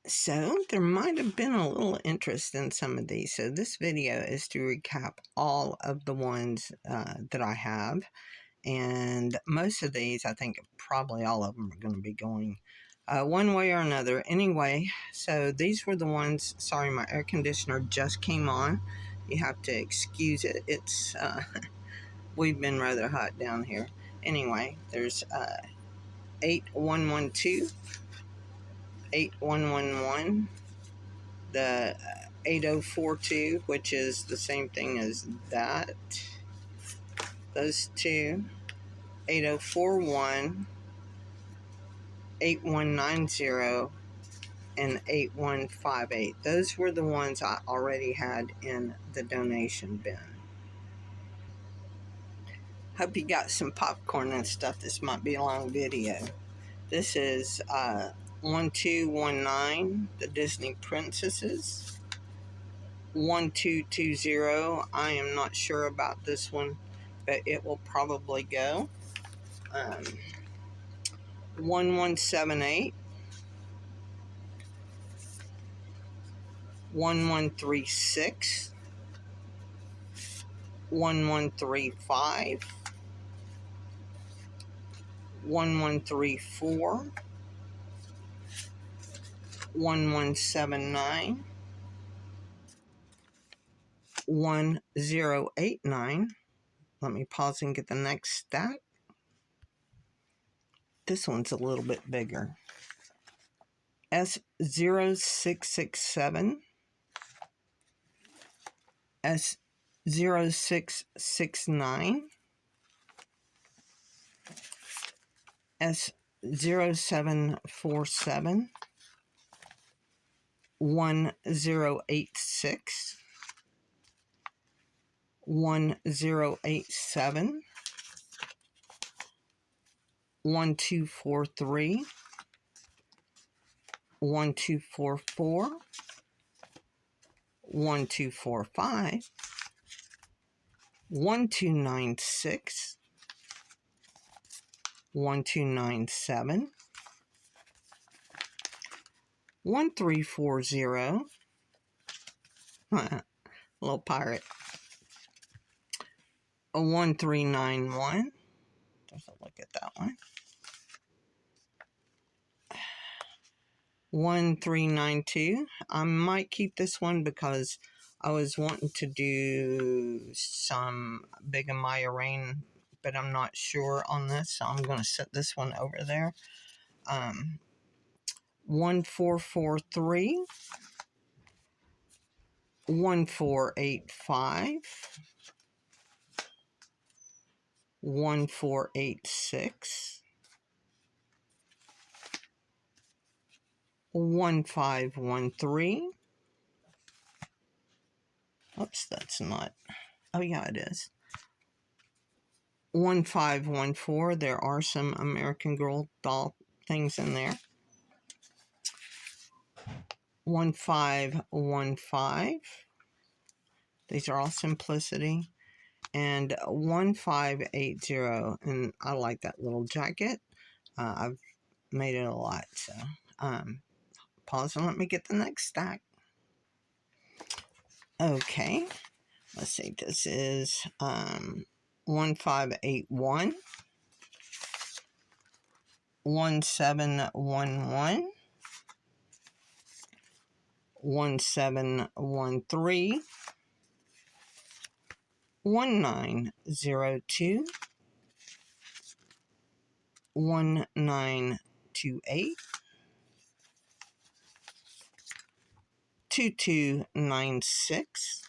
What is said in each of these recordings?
So there might have been a little interest in some of these. So this video is to recap all of the ones that I have. And most of these, I think probably all of them are going to be going one way or another. Anyway, so these were the ones. Sorry, my air conditioner just came on. You have to excuse it. It's we've been rather hot down here. Anyway, there's 8112, 8111, the 8042, which is the same thing as that. Those two, 8041, 8190, and 8158. Those were the ones I already had in the donation bin. Hope you got some popcorn and stuff. This might be a long video. This is 1219, the Disney Princesses. 1220, I am not sure about this one, but it will probably go. 1178, 1136, 1135, 1134, 1179, 1089. Let me pause and get the next stack. This one's a little bit bigger. S0667, S0669, S0747, 1086, 1087, 1243, 1244, 1245, 1296, 1297, 1340, little pirate, 1391, doesn't look at that one, 1392. I might keep this one because I was wanting to do some Big Amaya rain, but I'm not sure on this, so I'm going to set this one over there. 1443, 1485, 1486, 1513. Oops, that's not. Oh, yeah, it is. 1514. There are some American Girl doll things in there. 1515. These are all simplicity. And 1580. And I like that little jacket. I've made it a lot. So pause and let me get the next stack. Okay. Let's see. This is 1581, 1711, 1713, 1902, 1928, 2296,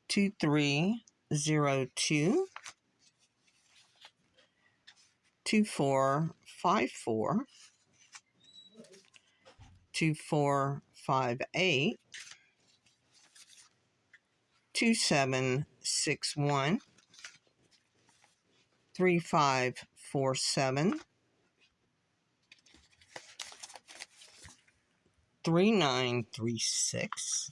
2302, 2454, 2458, 2761, 3547, 3936,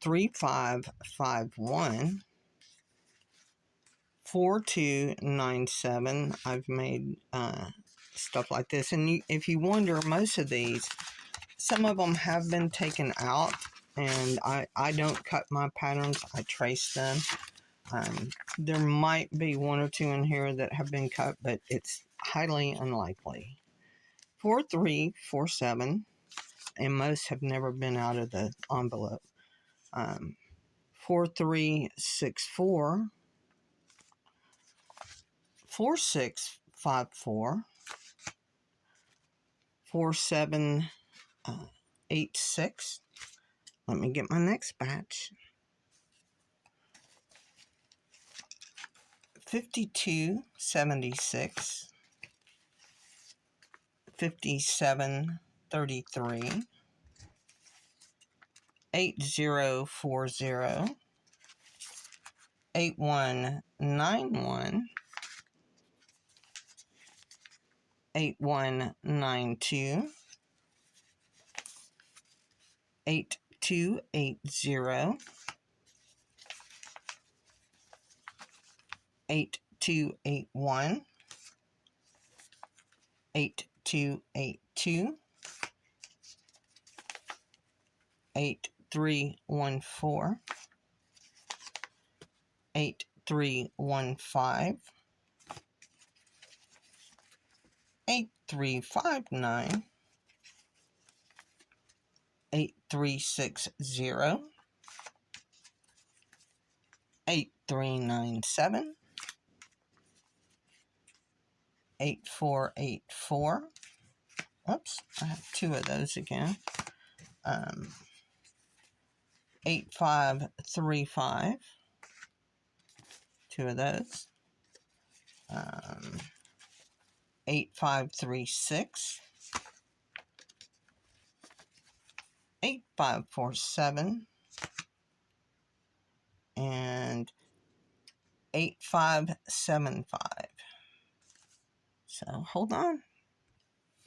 3551, 4297. I've made stuff like this. And if you wonder, most of these, some of them have been taken out, and I don't cut my patterns, I trace them. There might be one or two in here that have been cut, but it's highly unlikely. 4347, and most have never been out of the envelope. 4364, 4654, 4786. Let me get my next batch. 5276, 5733, 8040, 8191, 8192, 8280, 8281, 8282, 8314, 8315, 8359, 8360, 8397, 8484. Oops, I have two of those again. 8535, two of those. 8536, 8547, and 8575. So hold on.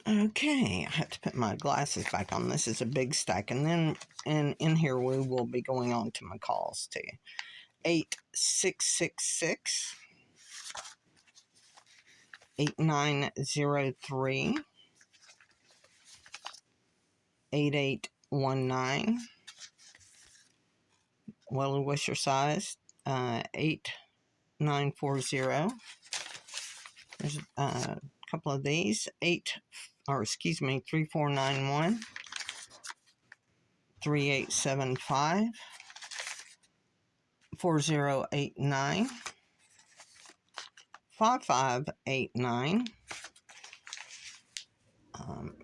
Okay, I have to put my glasses back on. This is a big stack. And then in here we will be going on to my calls too. 8666, 8903, 8819, well wish your size, 8940. There's a couple of these. 3491, 3875, 4089, 5589,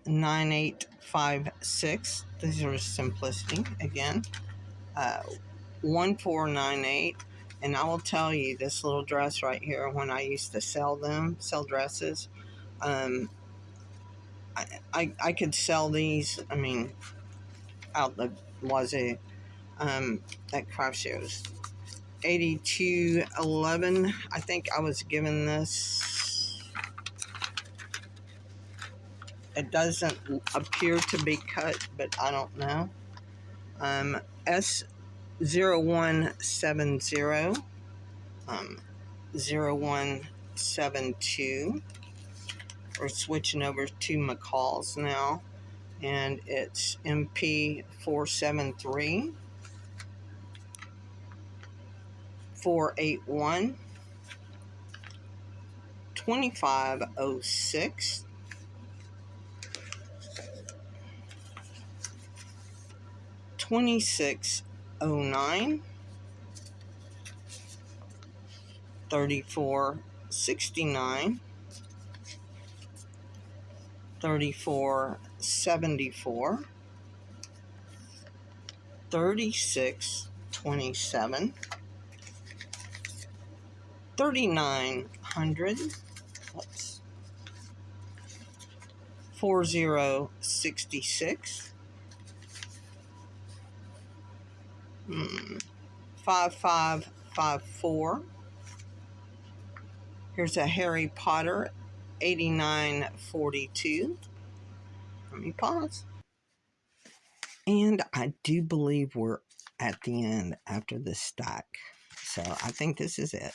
9856. These are simplicity again. 1498. And I will tell you, this little dress right here, when I used to sell dresses, I could sell these, I mean, out the wazoo, at craft shows. 8211, I think I was given this. It doesn't appear to be cut, but I don't know. S0170, 0172. We're switching over to McCall's now, and it's MP473, 481, 2506, 2609, 3469, 3474, 3627, 3900, 4066, 5554. Here's a Harry Potter, 8942. Let me pause. And I do believe we're at the end after this stack. So I think this is it.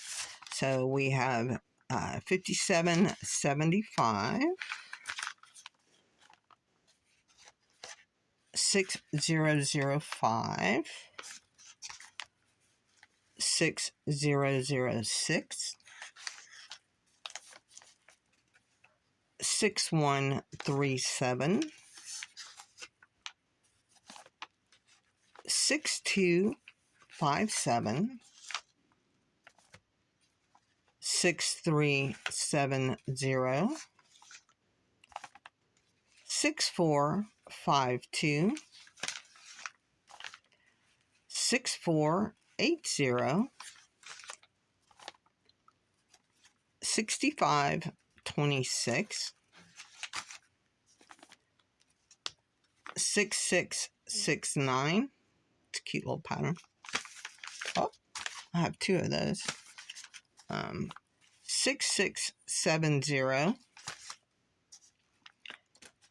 So we have 5775, 6005, 6006, 6137, 6257, 6370, 6452, 6480, 6526, 6669. It's a cute little pattern. Oh, I have two of those. 6670,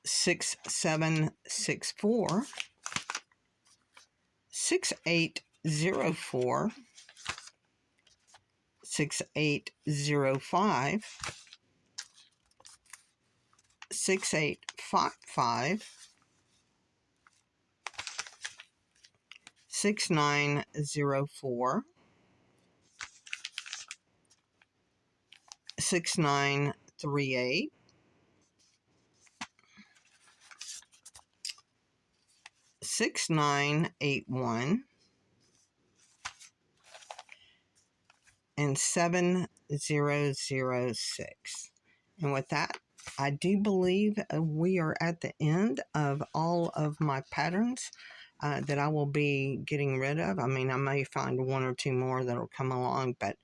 6764, 6804, 6805, 6855, 6904, 6938, 6981, and 7006. And with that, I do believe we are at the end of all of my patterns that I will be getting rid of. I mean, I may find one or two more that'll come along, but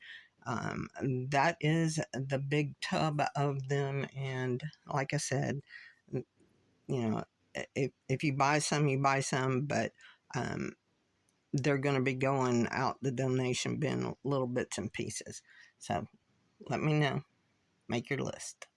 that is the big tub of them. And like I said, if you buy some, you buy some, but they're going to be going out the donation bin little bits and pieces. So let me know. Make your list.